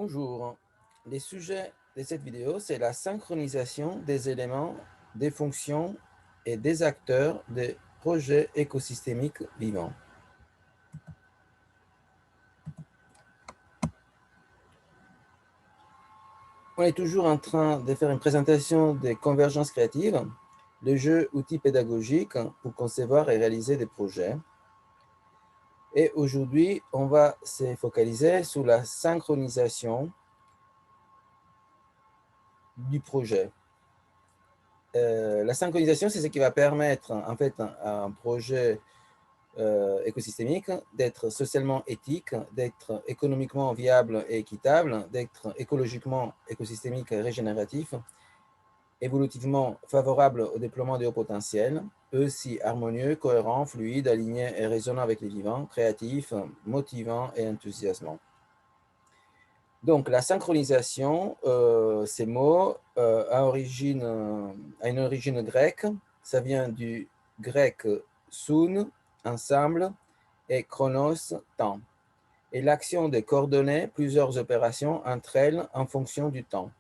Bonjour, les sujets de cette vidéo, c'est la synchronisation des éléments, des fonctions et des acteurs des projets écosystémiques vivants. On est toujours en train de faire une présentation des convergences créatives, le jeu outil pédagogique pour concevoir et réaliser des projets. Et aujourd'hui, on va se focaliser sur la synchronisation du projet. La synchronisation, c'est ce qui va permettre en fait à un projet écosystémique d'être socialement éthique, d'être économiquement viable et équitable, d'être écologiquement écosystémique et régénératif, évolutivement favorable au déploiement des hauts potentiels, eux aussi harmonieux, cohérent, fluide, aligné et résonnant avec les vivants, créatif, motivant et enthousiasmant. Donc, la synchronisation, ces mots, a une origine grecque. Ça vient du grec soun, ensemble, et chronos, temps. Et l'action de coordonner plusieurs opérations entre elles en fonction du temps.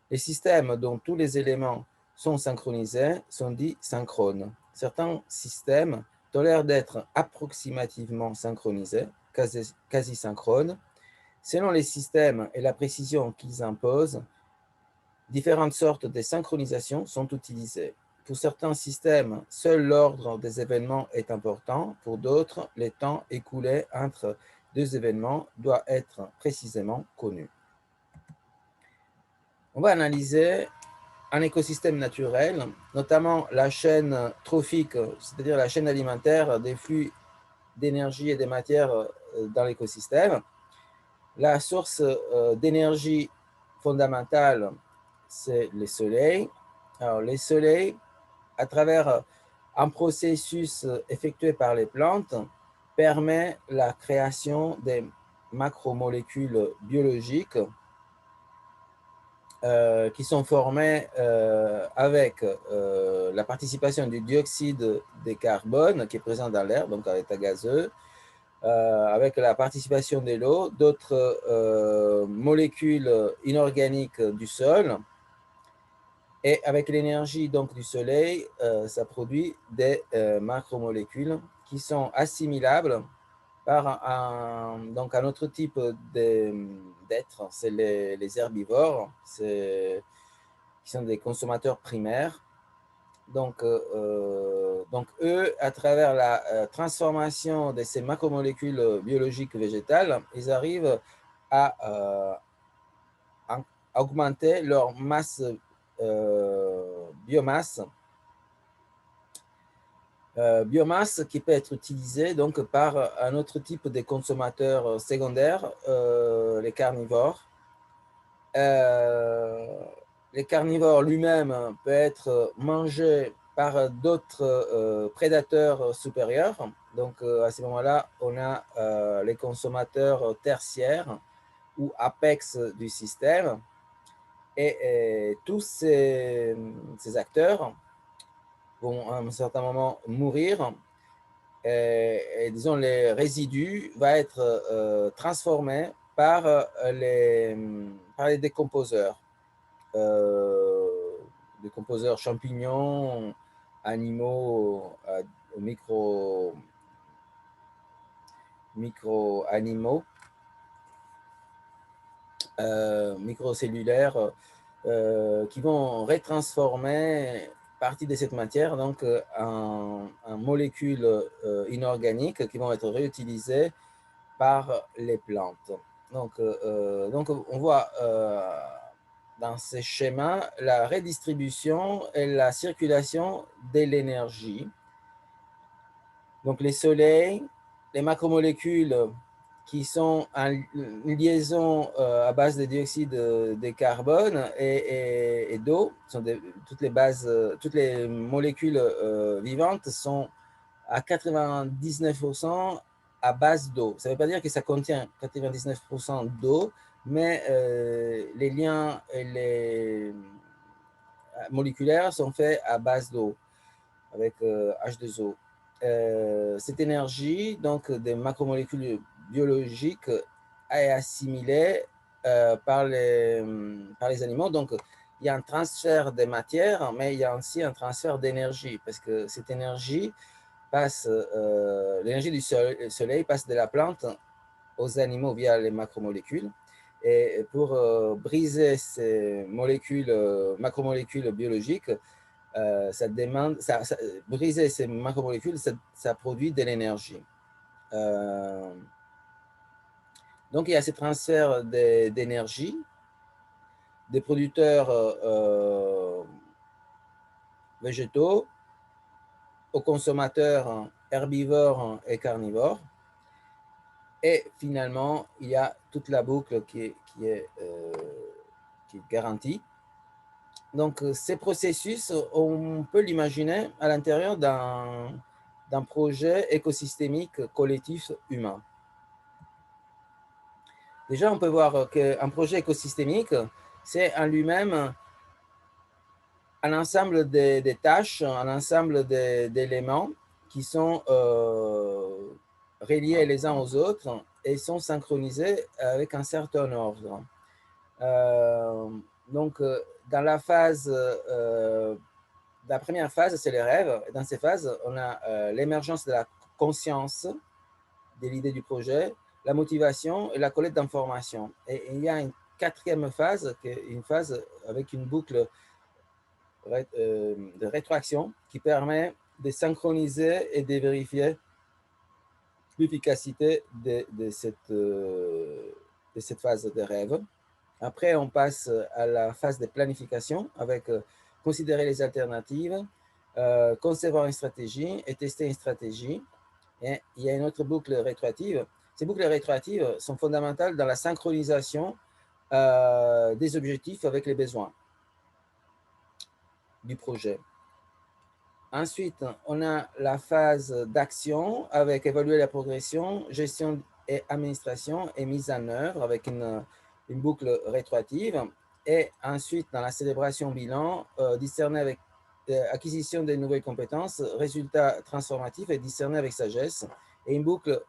Les systèmes dont tous les éléments sont synchronisés sont dits synchrones. Certains systèmes tolèrent d'être approximativement synchronisés, quasi synchrones. Selon les systèmes et la précision qu'ils imposent, différentes sortes de synchronisation sont utilisées. Pour certains systèmes, seul l'ordre des événements est important. Pour d'autres, le temps écoulé entre deux événements doit être précisément connu. On va analyser un écosystème naturel, notamment la chaîne trophique, c'est-à-dire la chaîne alimentaire des flux d'énergie et des matières dans l'écosystème. La source d'énergie fondamentale, c'est le soleil. Alors, le soleil, à travers un processus effectué par les plantes, permet la création des macromolécules biologiques qui sont formées avec la participation du dioxyde de carbone qui est présent dans l'air, donc à l'état gazeux, avec la participation de l'eau, d'autres molécules inorganiques du sol. Et avec l'énergie donc du soleil, ça produit des macromolécules qui sont assimilables par donc un autre type d'êtres, c'est les herbivores, qui sont des consommateurs primaires. Donc eux, à travers la transformation de ces macromolécules biologiques végétales, ils arrivent à augmenter leur masse biomasse, biomasse qui peut être utilisée donc par un autre type de consommateurs secondaires, les carnivores. Les carnivores lui-même peut être mangé par d'autres prédateurs supérieurs. Donc, à ce moment-là, on a les consommateurs tertiaires ou apex du système. Et tous ces acteurs vont à un certain moment mourir. Et disons, les résidus vont être transformés par les décomposeurs. Décomposeurs champignons, animaux, micro-animaux, microcellulaires, qui vont retransformer partie de cette matière donc en molécules inorganiques qui vont être réutilisées par les plantes. Donc on voit dans ces schémas la redistribution et la circulation de l'énergie. Donc les soleils, les macromolécules qui sont en liaison à base de dioxyde de carbone et d'eau, toutes les molécules vivantes sont à 99% à base d'eau. Ça ne veut pas dire que ça contient 99% d'eau, mais les liens et les moléculaires sont faits à base d'eau, avec H2O. Cette énergie, donc des macromolécules biologiques, est assimilée par les animaux. Donc, il y a un transfert de matière, mais il y a aussi un transfert d'énergie, parce que cette énergie passe, l'énergie du soleil passe de la plante aux animaux via les macromolécules. Et pour briser ces molécules, macromolécules biologiques, ça demande, briser ces macromolécules, ça produit de l'énergie. Donc, il y a ce transfert d'énergie des producteurs végétaux aux consommateurs herbivores et carnivores. Et finalement, il y a toute la boucle qui est garantie. Donc, ces processus, on peut l'imaginer à l'intérieur d'un projet écosystémique collectif humain. Déjà, on peut voir qu'un projet écosystémique, c'est en lui-même un ensemble de tâches, un ensemble d'éléments qui sont reliés les uns aux autres et sont synchronisés avec un certain ordre. Donc, dans la phase, la première phase, c'est les rêves. Dans ces phases, on a l'émergence de la conscience de l'idée du projet, la motivation et la collecte d'informations. Et il y a une quatrième phase, qui est une phase avec une boucle de rétroaction qui permet de synchroniser et de vérifier l'efficacité de cette phase de rêve. Après, on passe à la phase de planification avec considérer les alternatives, concevoir une stratégie et tester une stratégie. Et il y a une autre boucle rétroactive. Ces boucles rétroactives sont fondamentales dans la synchronisation des objectifs avec les besoins du projet. Ensuite, on a la phase d'action avec évaluer la progression, gestion et administration et mise en œuvre avec une boucle rétroactive. Et ensuite, dans la célébration bilan, discerner avec acquisition de nouvelles compétences, résultats transformatifs et discerner avec sagesse. Et une boucle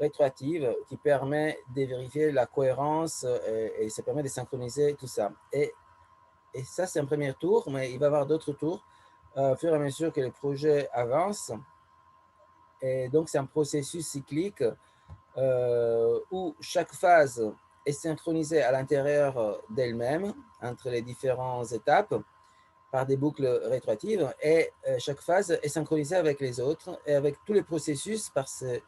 rétroactive qui permet de vérifier la cohérence et ça permet de synchroniser tout ça. Et ça, c'est un premier tour, mais il va y avoir d'autres tours au fur et à mesure que le projet avance. Et donc, c'est un processus cyclique où chaque phase est synchronisée à l'intérieur d'elle-même, entre les différentes étapes, par des boucles rétroactives, et chaque phase est synchronisée avec les autres et avec tous les processus par ces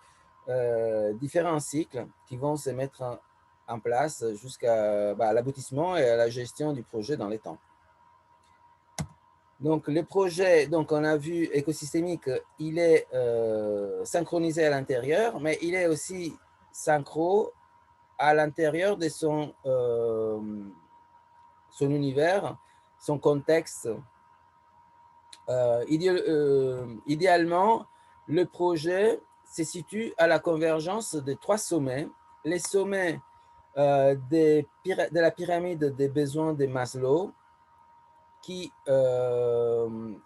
différents cycles qui vont se mettre en place jusqu'à l'aboutissement et à la gestion du projet dans les temps. Donc, le projet, donc on a vu écosystémique, il est synchronisé à l'intérieur, mais il est aussi synchro à l'intérieur de son univers, son contexte. Idéalement, le projet se situe à la convergence de 3 sommets. Les sommets de la pyramide des besoins de Maslow, qui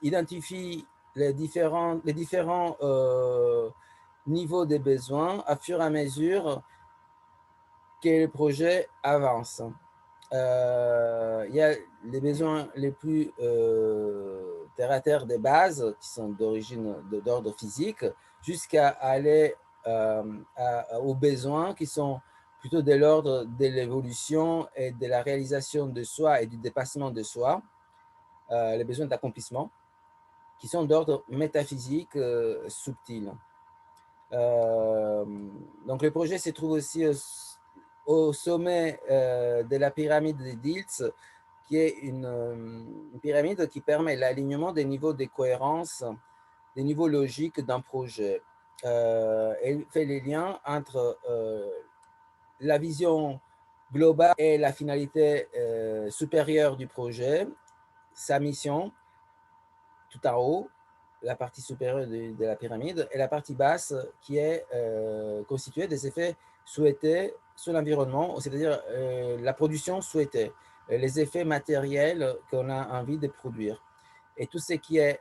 identifie les différents niveaux des besoins à fur et à mesure que le projet avance. Il y a les besoins les plus terre à terre des bases qui sont d'ordre physique jusqu'à aller aux besoins qui sont plutôt de l'ordre de l'évolution et de la réalisation de soi et du dépassement de soi. Les besoins d'accomplissement, qui sont d'ordre métaphysique subtil. Donc, le projet se trouve aussi au sommet de la pyramide de Diltz, qui est une pyramide qui permet l'alignement des niveaux de cohérence, des niveaux logiques d'un projet. Elle fait les liens entre la vision globale et la finalité supérieure du projet, sa mission, tout en haut, la partie supérieure de la pyramide, et la partie basse qui est constituée des effets souhaités sur l'environnement, c'est-à-dire la production souhaitée, les effets matériels qu'on a envie de produire. Et tout ce qui est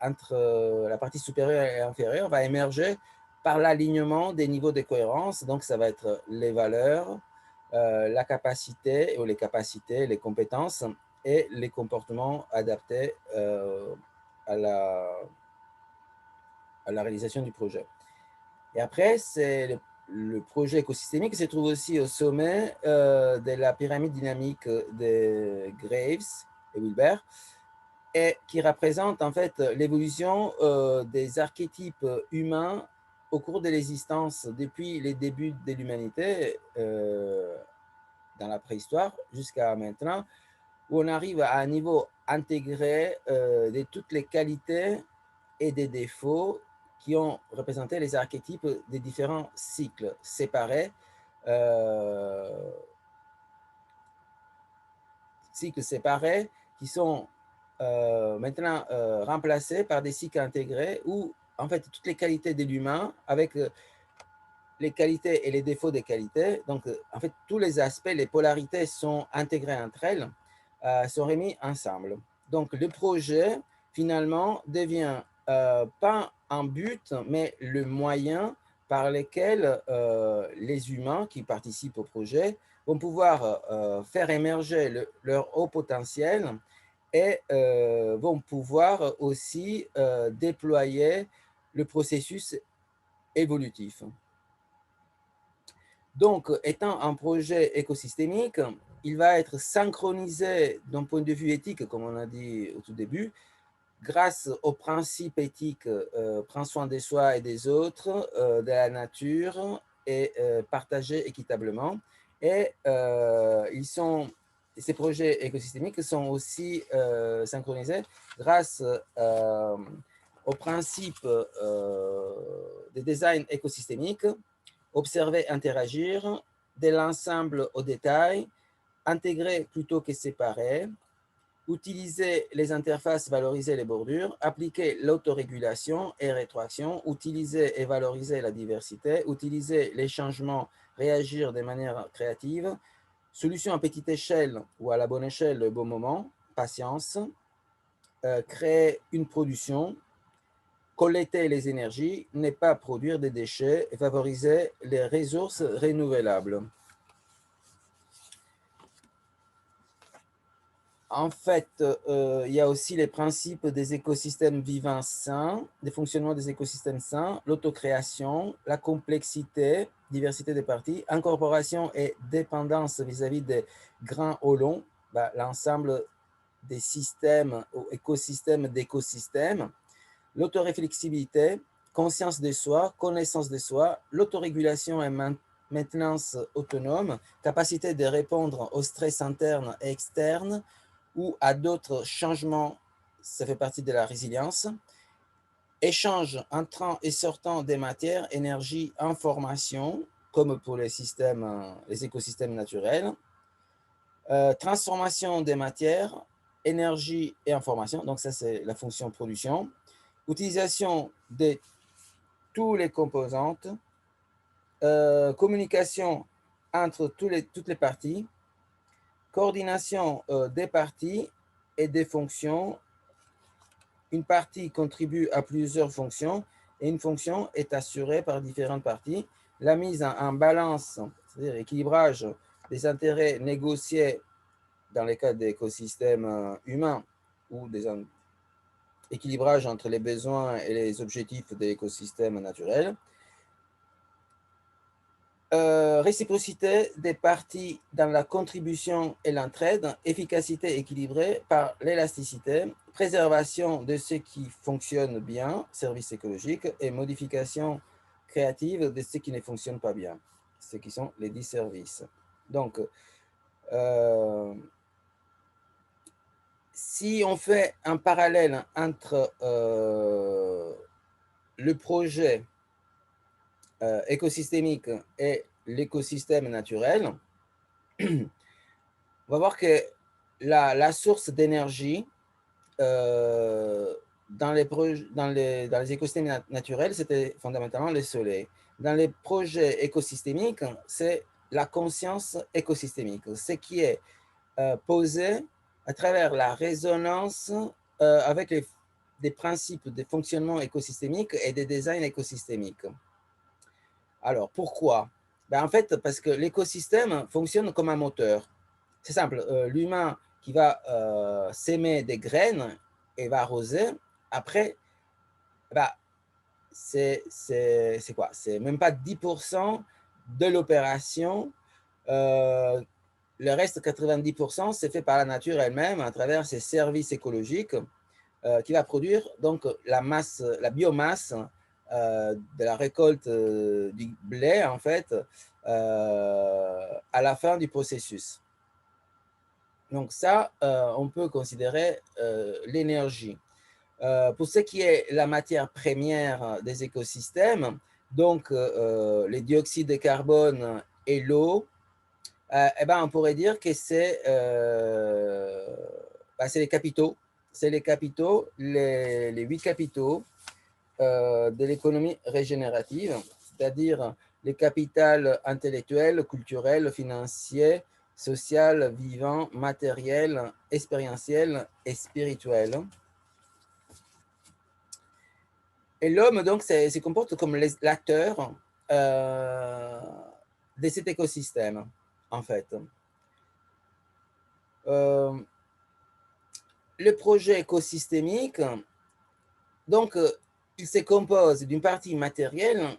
entre la partie supérieure et inférieure va émerger par l'alignement des niveaux de cohérence. Donc, ça va être les valeurs, la capacité ou les capacités, les compétences et les comportements adaptés à la réalisation du projet. Et après, c'est le projet écosystémique qui se trouve aussi au sommet de la pyramide dynamique de Graves et Wilber, et qui représente en fait l'évolution des archétypes humains au cours de l'existence depuis les débuts de l'humanité dans la préhistoire jusqu'à maintenant, où on arrive à un niveau intégré de toutes les qualités et des défauts qui ont représenté les archétypes des différents cycles séparés, qui sont maintenant remplacés par des cycles intégrés où en fait toutes les qualités de l'humain avec les qualités et les défauts des qualités, donc en fait tous les aspects, les polarités sont intégrées entre elles, sont remis ensemble. Donc le projet finalement devient pas un but, mais le moyen par lequel les humains qui participent au projet vont pouvoir faire émerger leur haut potentiel et vont pouvoir aussi déployer le processus évolutif. Donc, étant un projet écosystémique, il va être synchronisé d'un point de vue éthique, comme on a dit au tout début, grâce au principe éthique prends soin de soi et des autres, de la nature et partagé équitablement. Et ces projets écosystémiques sont aussi synchronisés grâce au principe de design écosystémique, observer, interagir, de l'ensemble au détail, intégrer plutôt que séparer, utiliser les interfaces, valoriser les bordures, appliquer l'autorégulation et rétroaction, utiliser et valoriser la diversité, utiliser les changements, réagir de manière créative, solution à petite échelle ou à la bonne échelle, le bon moment, patience, créer une production, collecter les énergies, ne pas produire des déchets et favoriser les ressources renouvelables. En fait, il y a aussi les principes des écosystèmes vivants sains, des fonctionnements des écosystèmes sains, l'autocréation, la complexité, diversité des parties, incorporation et dépendance vis-à-vis des grands ou longs, l'ensemble des systèmes ou écosystèmes d'écosystèmes, l'autoréflexibilité, conscience de soi, connaissance de soi, l'autorégulation et maintenance autonome, capacité de répondre au stress interne et externe ou à d'autres changements, ça fait partie de la résilience, échange entrant et sortant des matières, énergie, information, comme pour les écosystèmes naturels, transformation des matières, énergie et information, donc ça c'est la fonction production, utilisation de toutes les composantes, communication entre toutes les parties, coordination des parties et des fonctions. Une partie contribue à plusieurs fonctions et une fonction est assurée par différentes parties. La mise en balance, c'est-à-dire équilibrage des intérêts négociés dans les cas d'écosystèmes humains ou des équilibrage entre les besoins et les objectifs de l'écosystème naturel. Réciprocité des parties dans la contribution et l'entraide, efficacité équilibrée par l'élasticité, préservation de ce qui fonctionne bien, service écologique, et modification créative de ce qui ne fonctionne pas bien, ce qui sont les 10 services. Donc, si on fait un parallèle entre le projet écosystémique et l'écosystème naturel, on va voir que la source d'énergie dans les écosystèmes naturels, c'était fondamentalement le soleil. Dans les projets écosystémiques, c'est la conscience écosystémique, ce qui est posé à travers la résonance avec des principes de fonctionnement écosystémique et des designs écosystémiques. Alors, pourquoi? Ben, en fait, parce que l'écosystème fonctionne comme un moteur. C'est simple, l'humain qui va s'aimer des graines et va arroser, après, bah, c'est quoi? C'est même pas 10% de l'opération. Le reste, 90%, c'est fait par la nature elle-même à travers ses services écologiques qui va produire donc la masse, la biomasse de la récolte du blé, en fait, à la fin du processus. Donc ça, on peut considérer l'énergie. Pour ce qui est la matière première des écosystèmes, donc les dioxydes de carbone et l'eau, eh ben, on pourrait dire que c'est les capitaux. C'est les capitaux, les 8 capitaux de l'économie régénérative, c'est-à-dire les capitales intellectuelles, culturelles, financiers, social, vivant, matériel, expérientiel et spirituel. Et l'homme, donc, se comporte comme l'acteur de cet écosystème, en fait. Le projet écosystémique, donc, il se compose d'une partie matérielle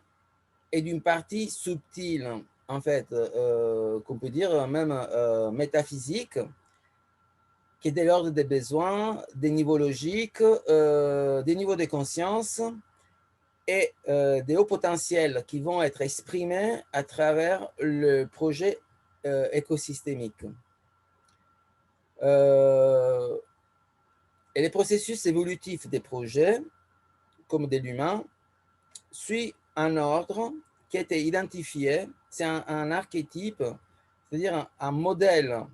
et d'une partie subtile, en fait, qu'on peut dire même métaphysique, qui est de l'ordre des besoins, des niveaux logiques, des niveaux de conscience et des hauts potentiels qui vont être exprimés à travers le projet écosystémique. Et les processus évolutifs des projets, comme de l'humain, suivent un ordre qui a été identifié. C'est un archétype, c'est-à-dire un modèle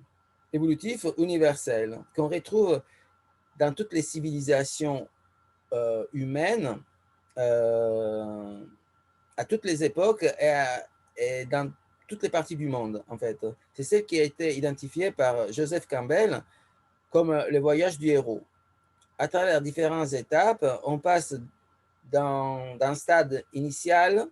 évolutif universel qu'on retrouve dans toutes les civilisations humaines, à toutes les époques et dans toutes les parties du monde, en fait. C'est celle qui a été identifiée par Joseph Campbell comme le voyage du héros. À travers différentes étapes, on passe d'un stade initial,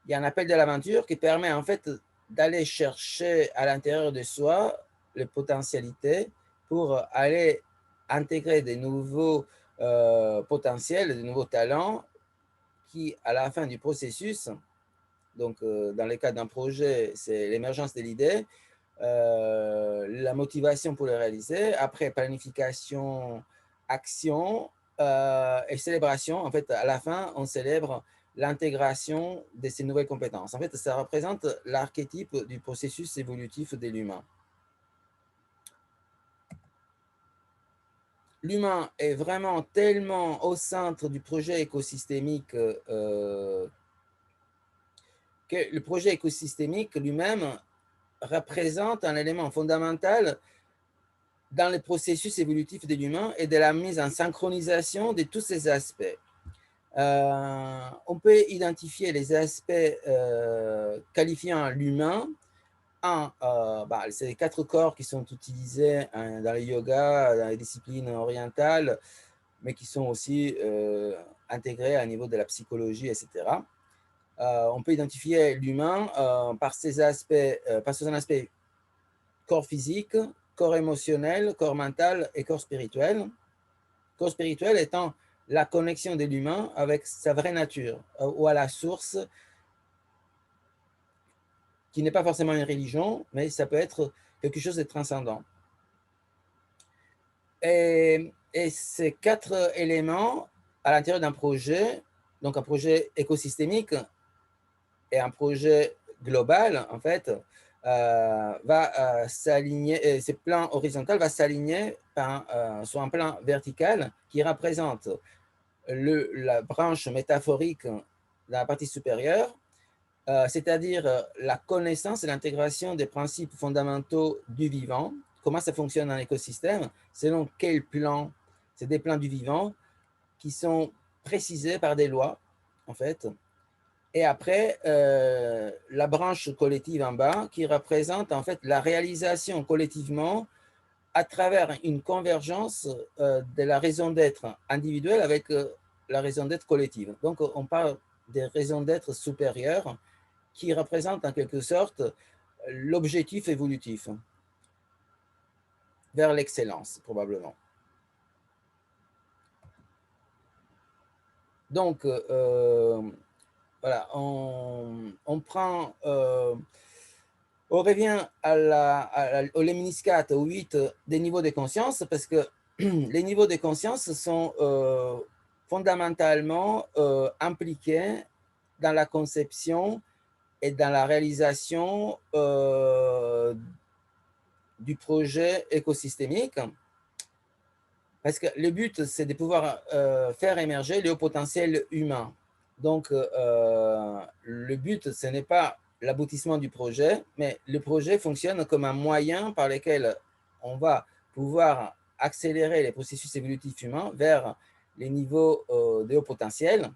il y a un appel de l'aventure qui permet en fait d'aller chercher à l'intérieur de soi les potentialités pour aller intégrer des nouveaux potentiels, des nouveaux talents qui, à la fin du processus, donc dans le cas d'un projet, c'est l'émergence de l'idée, la motivation pour le réaliser, après planification, action et célébration. En fait, à la fin, on célèbre l'intégration de ces nouvelles compétences. En fait, ça représente l'archétype du processus évolutif de l'humain. L'humain est vraiment tellement au centre du projet écosystémique que le projet écosystémique lui-même représente un élément fondamental dans le processus évolutif de l'humain et de la mise en synchronisation de tous ces aspects. On peut identifier les aspects qualifiant l'humain en, c'est les 4 corps qui sont utilisés dans le yoga, dans les disciplines orientales, mais qui sont aussi intégrés à niveau de la psychologie, etc. On peut identifier l'humain par ses aspects, par son aspect corps physique, corps émotionnel, corps mental et corps spirituel. Corps spirituel étant la connexion de l'humain avec sa vraie nature ou à la source, qui n'est pas forcément une religion, mais ça peut être quelque chose de transcendant. Et ces 4 éléments à l'intérieur d'un projet, donc un projet écosystémique et un projet global, en fait, va s'aligner, ce plan horizontal va s'aligner sur un plan vertical qui représente la branche métaphorique dans la partie supérieure, c'est-à-dire la connaissance et l'intégration des principes fondamentaux du vivant, comment ça fonctionne dans l'écosystème, selon quel plan. C'est des plans du vivant qui sont précisés par des lois, en fait. Et après, la branche collective en bas, qui représente en fait la réalisation collectivement à travers une convergence de la raison d'être individuelle avec la raison d'être collective. Donc, on parle des raisons d'être supérieures qui représente en quelque sorte l'objectif évolutif vers l'excellence, probablement. Donc, voilà, on prend, on revient au lemniscate, au 8 des niveaux de conscience, parce que les niveaux de conscience sont fondamentalement impliqués dans la conception et dans la réalisation du projet écosystémique. Parce que le but, c'est de pouvoir faire émerger le haut potentiel humain. Donc, le but, ce n'est pas l'aboutissement du projet, mais le projet fonctionne comme un moyen par lequel on va pouvoir accélérer les processus évolutifs humains vers les niveaux de haut potentiel.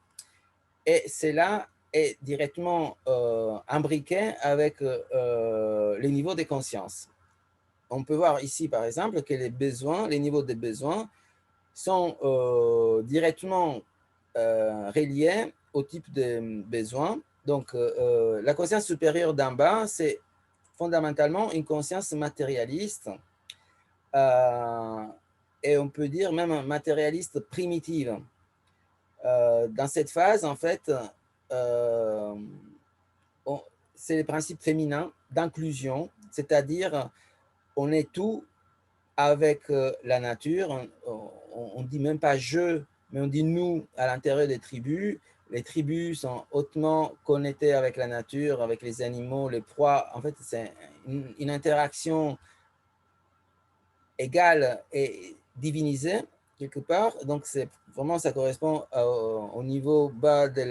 Et cela est directement imbriqué avec les niveaux de conscience. On peut voir ici, par exemple, que les besoins, les niveaux de besoins sont directement reliés au type de besoin. Donc, la conscience supérieure d'en bas, c'est fondamentalement une conscience matérialiste et on peut dire même matérialiste primitive. Dans cette phase, en fait, c'est le principe féminin d'inclusion, c'est-à-dire on est tout avec la nature. On ne dit même pas je, mais on dit nous à l'intérieur des tribus. Les tribus sont hautement connectées avec la nature, avec les animaux, les proies. En fait, c'est une interaction égale et divinisée quelque part. Donc, c'est vraiment, ça correspond au niveau bas de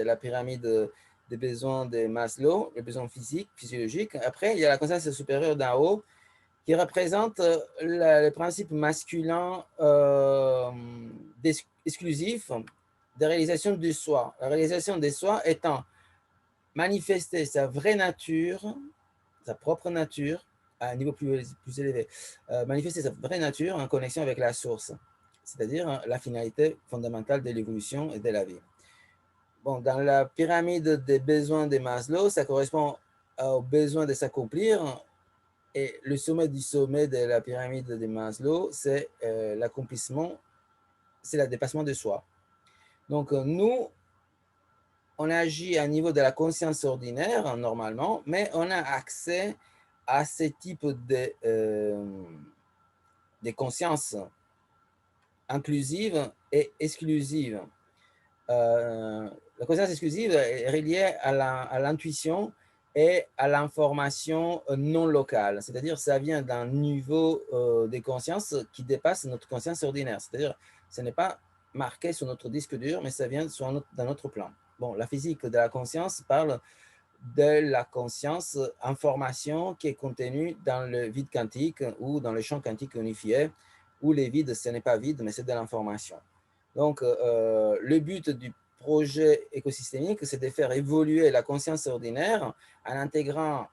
la pyramide des besoins de Maslow, les besoins physiques, physiologiques. Après, il y a la conscience supérieure d'en haut, qui représente le principe masculin exclusif de réalisation du soi. La réalisation de soi étant manifester sa vraie nature, sa propre nature, à un niveau plus élevé, manifester sa vraie nature en connexion avec la source, c'est-à-dire la finalité fondamentale de l'évolution et de la vie. Bon, dans la pyramide des besoins de Maslow, ça correspond au besoin de s'accomplir. Et le sommet du sommet de la pyramide de Maslow, c'est l'accomplissement, c'est le dépassement de soi. Donc, nous, on agit à niveau de la conscience ordinaire, normalement, mais on a accès à ce type de conscience inclusive et exclusive. La conscience exclusive est reliée à l'intuition et à l'information non locale. C'est-à-dire ça vient d'un niveau de conscience qui dépasse notre conscience ordinaire. C'est-à-dire ce n'est pas marqué sur notre disque dur, mais ça vient dans notre plan. Bon, la physique de la conscience parle de la conscience information qui est contenue dans le vide quantique ou dans le champ quantique unifié, où les vides, ce n'est pas vide, mais c'est de l'information. Donc, le but du projet écosystémique, c'est de faire évoluer la conscience ordinaire en intégrant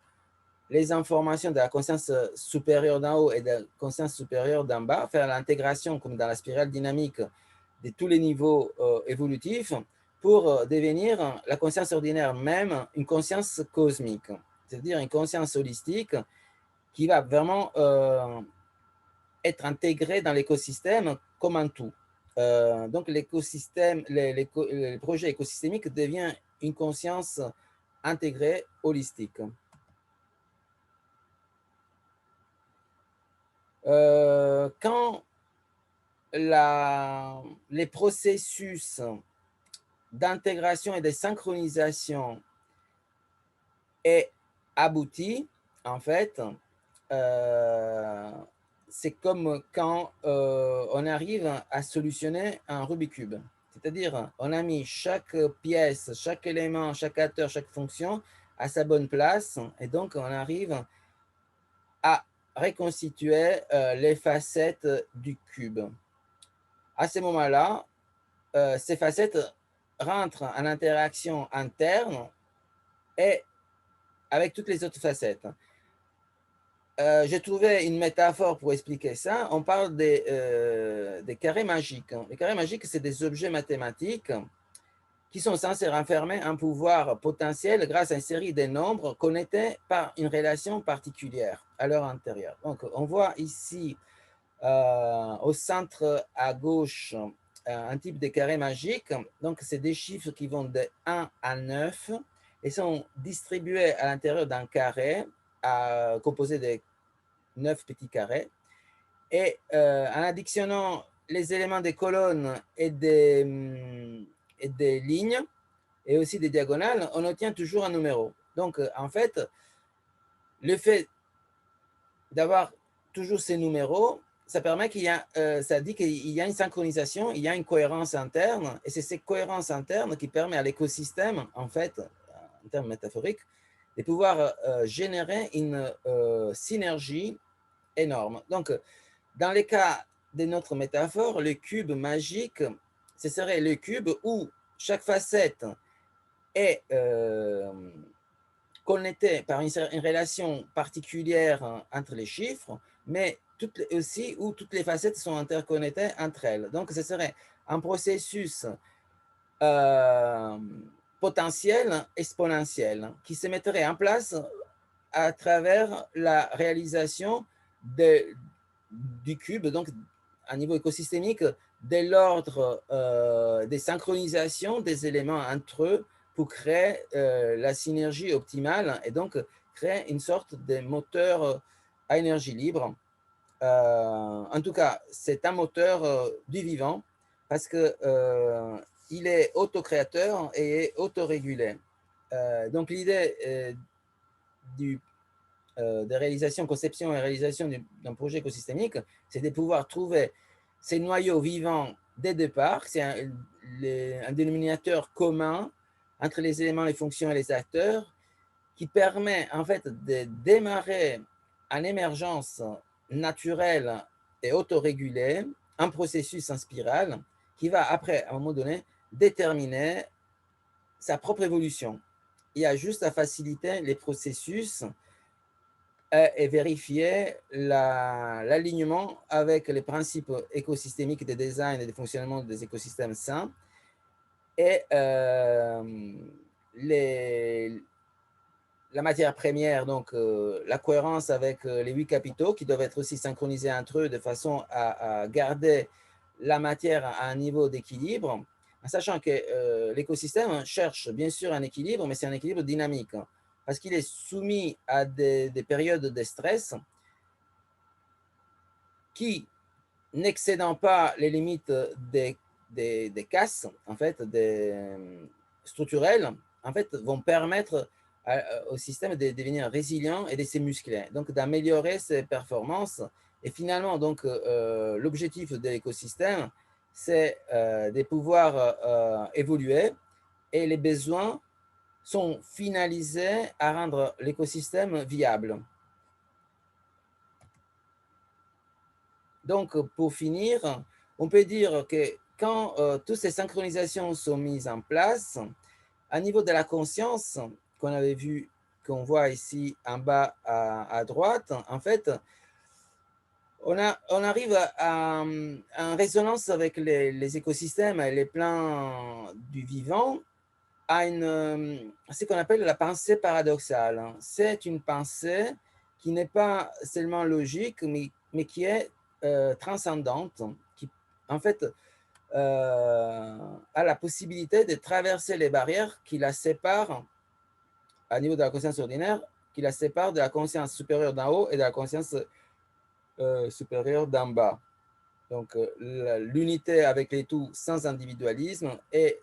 les informations de la conscience supérieure d'en haut et de la conscience supérieure d'en bas, faire l'intégration, comme dans la spirale dynamique, de tous les niveaux évolutifs pour devenir la conscience ordinaire même, une conscience cosmique, c'est-à-dire une conscience holistique qui va vraiment être intégrée dans l'écosystème comme un tout. Donc, l'écosystème, le projet écosystémique devient une conscience intégrée, holistique. Quand les processus d'intégration et de synchronisation est abouti, en fait, c'est comme quand on arrive à solutionner un Rubik's Cube. C'est-à-dire, on a mis chaque pièce, chaque élément, chaque acteur, chaque fonction à sa bonne place, et donc on arrive à reconstituer les facettes du cube. À ce moment-là, ces facettes rentrent en interaction interne et avec toutes les autres facettes. J'ai trouvé une métaphore pour expliquer ça. On parle des carrés magiques. Les carrés magiques, c'est des objets mathématiques qui sont censés renfermer un pouvoir potentiel grâce à une série de nombres connectés par une relation particulière à leur intérieur. Donc, on voit ici au centre à gauche un type de carré magique. Donc, c'est des chiffres qui vont de 1 à 9 et sont distribués à l'intérieur d'un carré composé de 9 petits carrés. Et en additionnant les éléments des colonnes et des lignes, et aussi des diagonales, on obtient toujours un numéro. Donc, en fait, le fait d'avoir toujours ces numéros, ça permet ça dit qu'il y a une synchronisation, il y a une cohérence interne, et c'est cette cohérence interne qui permet à l'écosystème, en fait, en termes métaphoriques, de pouvoir générer une synergie énorme. Donc, dans le cas de notre métaphore, le cube magique, ce serait le cube où chaque facette est connectée par une relation particulière entre les chiffres, mais aussi où toutes les facettes sont interconnectées entre elles. Donc, ce serait un processus potentiel exponentiel qui se mettrait en place à travers la réalisation du cube, donc à niveau écosystémique, de l'ordre des synchronisations des éléments entre eux pour créer la synergie optimale et donc créer une sorte de moteur à énergie libre. En tout cas, c'est un moteur du vivant parce que il est autocréateur et autorégulé. Donc l'idée de réalisation, conception et réalisation d'un projet écosystémique, c'est de pouvoir trouver ces noyaux vivants dès le départ. C'est un dénominateur commun entre les éléments, les fonctions et les acteurs qui permet en fait de démarrer en émergence naturelle et autorégulée un processus en spirale qui va après, à un moment donné, déterminer sa propre évolution. Il y a juste à faciliter les processus et vérifier l'alignement avec les principes écosystémiques de design et de fonctionnement des écosystèmes sains et la matière première, donc la cohérence avec les 8 capitaux qui doivent être aussi synchronisés entre eux de façon à garder la matière à un niveau d'équilibre, en sachant que l'écosystème cherche bien sûr un équilibre, mais c'est un équilibre dynamique, hein, parce qu'il est soumis à des périodes de stress qui, n'excédant pas les limites des casses, en fait, structurelles, en fait, vont permettre au système de devenir résilient et de se muscler, donc d'améliorer ses performances. Et finalement, donc, l'objectif de l'écosystème, c'est de pouvoir évoluer et les besoins sont finalisés à rendre l'écosystème viable. Donc, pour finir, on peut dire que quand toutes ces synchronisations sont mises en place, à niveau de la conscience, qu'on avait vu, qu'on voit ici en bas à droite, en fait, on arrive en résonance avec les écosystèmes et les plans du vivant à ce qu'on appelle la pensée paradoxale. C'est une pensée qui n'est pas seulement logique, mais qui est transcendante, qui en fait a la possibilité de traverser les barrières qui la séparent à niveau de la conscience ordinaire, qui la séparent de la conscience supérieure d'en haut et de la conscience supérieure d'en bas. Donc l'unité avec les tout sans individualisme et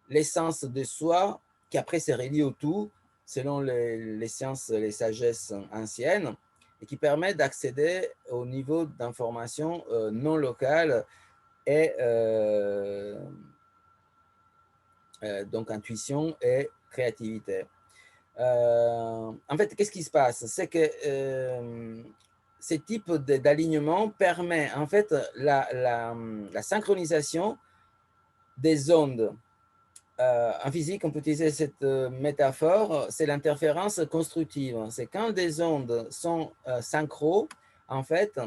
l'essence de soi qui après se relie au tout selon les sciences, les sagesses anciennes et qui permet d'accéder au niveau d'information non locale et donc intuition et créativité. En fait, qu'est-ce qui se passe? C'est que ce type d'alignement permet en fait la synchronisation des ondes. En physique, on peut utiliser cette métaphore, c'est l'interférence constructive. C'est quand des ondes sont synchro, en fait,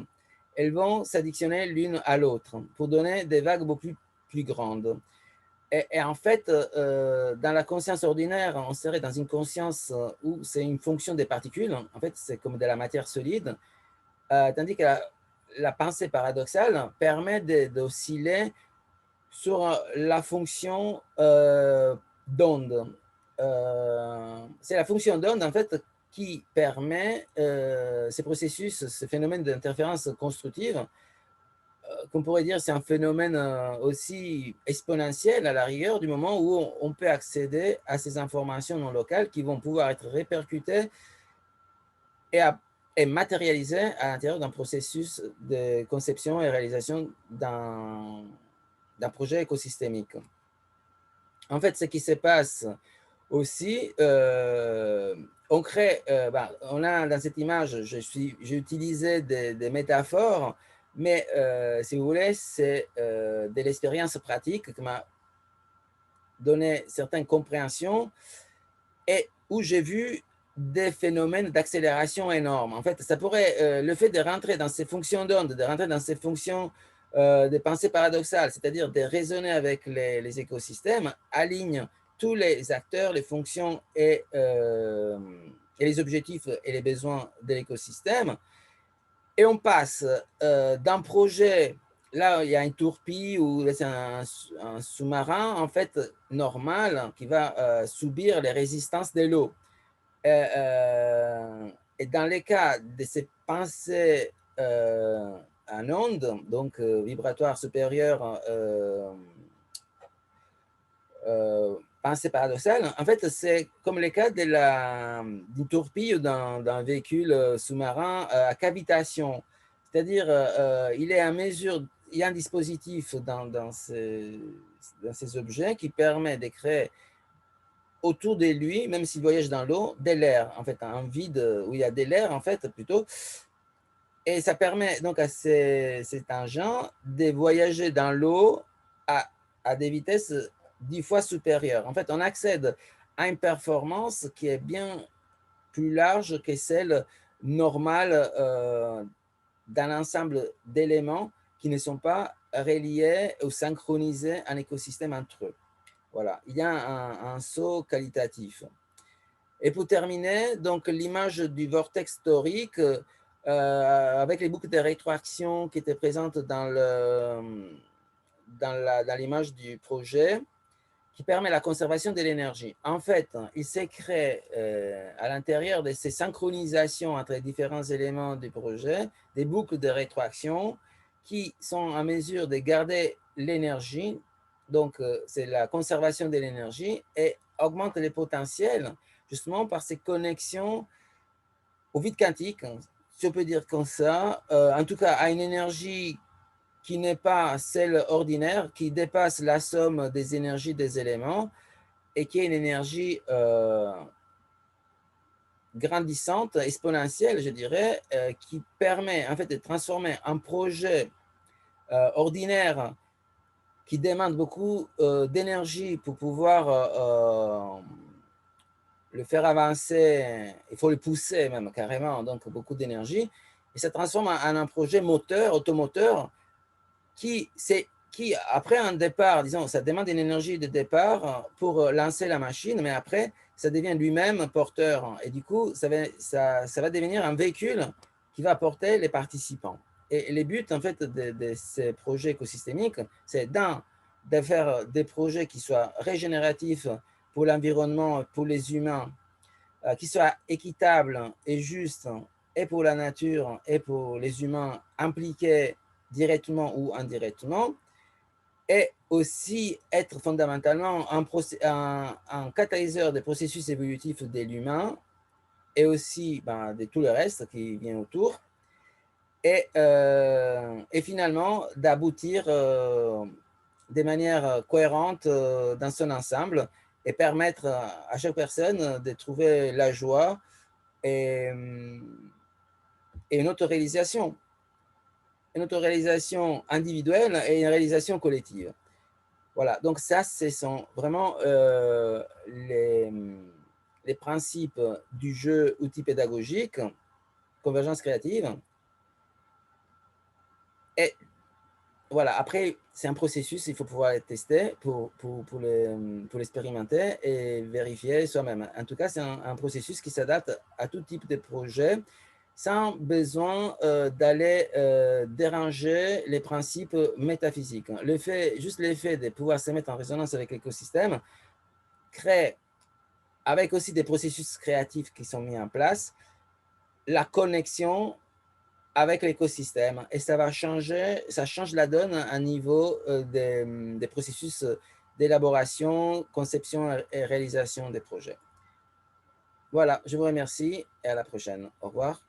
elles vont s'additionner l'une à l'autre pour donner des vagues beaucoup plus grandes. Et en fait, dans la conscience ordinaire, on serait dans une conscience où c'est une fonction des particules. En fait, c'est comme de la matière solide. Tandis que la pensée paradoxale permet d'osciller sur la fonction d'onde. C'est la fonction d'onde, en fait, qui permet ces processus, ce phénomène d'interférence constructive, qu'on pourrait dire c'est un phénomène aussi exponentiel à la rigueur, du moment où on peut accéder à ces informations non locales qui vont pouvoir être répercutées et, et matérialisées à l'intérieur d'un processus de conception et réalisation d'un projet écosystémique. En fait, ce qui se passe aussi, on crée, on a dans cette image, j'ai utilisé des métaphores, mais si vous voulez, c'est de l'expérience pratique qui m'a donné certaines compréhensions et où j'ai vu des phénomènes d'accélération énormes. En fait, ça pourrait, le fait de rentrer dans ces fonctions d'onde, de rentrer dans ces fonctions de pensée paradoxale, c'est-à-dire de raisonner avec les écosystèmes, aligne tous les acteurs, les fonctions et les objectifs et les besoins de l'écosystème. Et on passe d'un projet, là il y a une tourpille ou c'est un sous-marin en fait normal qui va subir les résistances de l'eau. Et dans les cas de ces pensées en ondes, donc vibratoires supérieures, pensée paradoxale, en fait, c'est comme le cas d'une tourpille ou d'un véhicule sous-marin à cavitation. C'est-à-dire, il est à mesure, il y a un dispositif dans ces objets qui permet de créer autour de lui, même s'il voyage dans l'eau, de l'air, en fait, un vide où il y a de l'air, en fait, plutôt. Et ça permet donc à cet engin de voyager dans l'eau à des vitesses 10 fois supérieures. En fait, on accède à une performance qui est bien plus large que celle normale d'un ensemble d'éléments qui ne sont pas reliés ou synchronisés en écosystème entre eux. Voilà, il y a un saut qualitatif. Et pour terminer, donc l'image du vortex torique avec les boucles de rétroaction qui étaient présentes dans l'image du projet, qui permet la conservation de l'énergie. En fait, il s'est créé à l'intérieur de ces synchronisations entre les différents éléments du projet, des boucles de rétroaction qui sont en mesure de garder l'énergie. Donc, c'est la conservation de l'énergie et augmente les potentiels justement par ces connexions au vide quantique, si on peut dire comme ça, en tout cas à une énergie qui n'est pas celle ordinaire, qui dépasse la somme des énergies des éléments et qui est une énergie grandissante, exponentielle, je dirais, qui permet en fait de transformer un projet ordinaire qui demande beaucoup d'énergie pour pouvoir le faire avancer, il faut le pousser même carrément, donc beaucoup d'énergie, et ça transforme en un projet moteur, automoteur, qui, après un départ, disons, ça demande une énergie de départ pour lancer la machine, mais après, ça devient lui-même porteur. Et du coup, ça va devenir un véhicule qui va porter les participants. Et les buts, en fait, de ces projets écosystémiques, c'est de faire des projets qui soient régénératifs pour l'environnement, pour les humains, qui soient équitables et justes, et pour la nature, et pour les humains impliqués directement ou indirectement, et aussi être fondamentalement un catalyseur des processus évolutifs de l'humain et aussi de tout le reste qui vient autour, et finalement d'aboutir de manière cohérente dans son ensemble et permettre à chaque personne de trouver la joie et, et une auto-réalisation individuelle et une réalisation collective. Voilà, donc ça, ce sont vraiment les principes du jeu outil pédagogique, convergence créative. Et voilà, après, c'est un processus, il faut pouvoir le tester pour l'expérimenter et vérifier soi-même. En tout cas, c'est un processus qui s'adapte à tout type de projet sans besoin d'aller déranger les principes métaphysiques. Juste l'effet de pouvoir se mettre en résonance avec l'écosystème crée, avec aussi des processus créatifs qui sont mis en place, la connexion avec l'écosystème et ça va changer, ça change la donne à niveau des processus d'élaboration, conception et réalisation des projets. Voilà, je vous remercie et à la prochaine. Au revoir.